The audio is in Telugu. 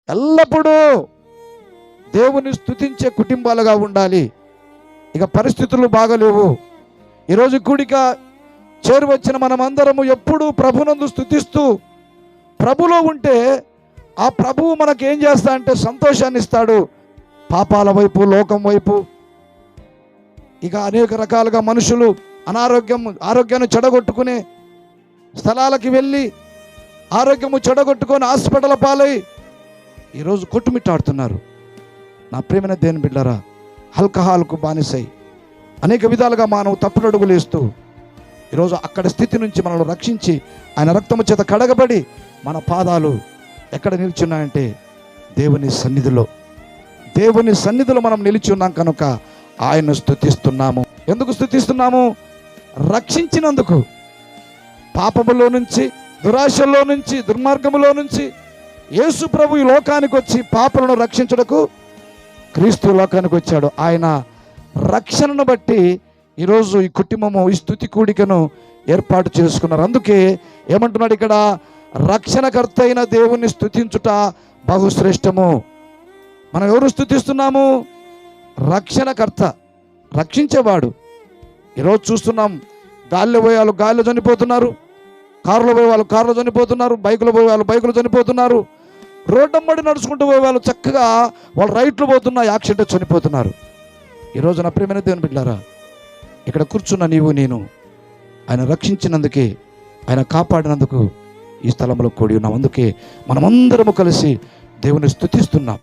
ఎల్లప్పుడూ దేవుని స్తుతించే కుటుంబాలుగా ఉండాలి. ఇక పరిస్థితులు బాగలేవు. ఈరోజు కూడిక చేరువచ్చిన మనమందరము ఎప్పుడూ ప్రభునందు స్తుతిస్తూ ప్రభులో ఉంటే ఆ ప్రభువు మనకేం చేస్తా అంటే సంతోషాన్ని ఇస్తాడు. పాపాల వైపు, లోకం వైపు, ఇక అనేక రకాలుగా మనుషులు ఆరోగ్యాన్ని చెడగొట్టుకునే స్థలాలకి వెళ్ళి ఆరోగ్యము చెడగొట్టుకొని హాస్పిటల్ పాలై ఈరోజు కొట్టుమిట్టాడుతున్నారు. నా ప్రియమైన దేవుని బిడ్డలారా, ఆల్కహాల్కు బానిసై అనేక విధాలుగా మానవ తప్పుడడుగులు వేస్తూ ఈరోజు అక్కడి స్థితి నుంచి మనల్ని రక్షించి ఆయన రక్తము చేత కడగబడి మన పాదాలు ఎక్కడ నిలిచున్నాయంటే దేవుని సన్నిధిలో. దేవుని సన్నిధిలో మనం నిలిచి ఉన్నాం కనుక ఆయన్ను స్తుతిస్తున్నాము. ఎందుకు స్తుతిస్తున్నాము? రక్షించినందుకు. పాపములో నుంచి, దురాశల్లో నుంచి, దుర్మార్గములో నుంచి యేసు ప్రభు ఈ లోకానికి వచ్చి పాపలను రక్షించుటకు క్రీస్తు లోకానికి వచ్చాడు. ఆయన రక్షణను బట్టి ఈరోజు ఈ కుటుంబము ఈ స్తుతి కూడికను ఏర్పాటు చేసుకున్నారు. అందుకే ఏమంటున్నాడు ఇక్కడ? రక్షణకర్త అయిన దేవుణ్ణి స్తుతించుట బహుశ్రేష్టము. మనం ఎవరు స్తుతిస్తున్నాము? రక్షణకర్త, రక్షించేవాడు. ఈరోజు చూస్తున్నాం, గాలిలో పోయే వాళ్ళు గాలిలో చనిపోతున్నారు, కారులో పోయే వాళ్ళు కారులో చనిపోతున్నారు, బైకులో పోయే వాళ్ళు బైకులో చనిపోతున్నారు, రోడ్డమ్మడి నడుచుకుంటూ పోయే వాళ్ళు చక్కగా వాళ్ళు రైట్లు పోతున్నా యాక్సిడెంట్ చనిపోతున్నారు. ఈరోజు నా ప్రియమైన దేవుని బిడ్డలారా, ఇక్కడ కూర్చున్న నీవు నేను ఆయన రక్షించినందుకే, ఆయన కాపాడినందుకు ఈ స్థలంలో కూడి ఉన్నాం. అందుకే మనమందరము కలిసి దేవుని స్తుతిస్తున్నాం.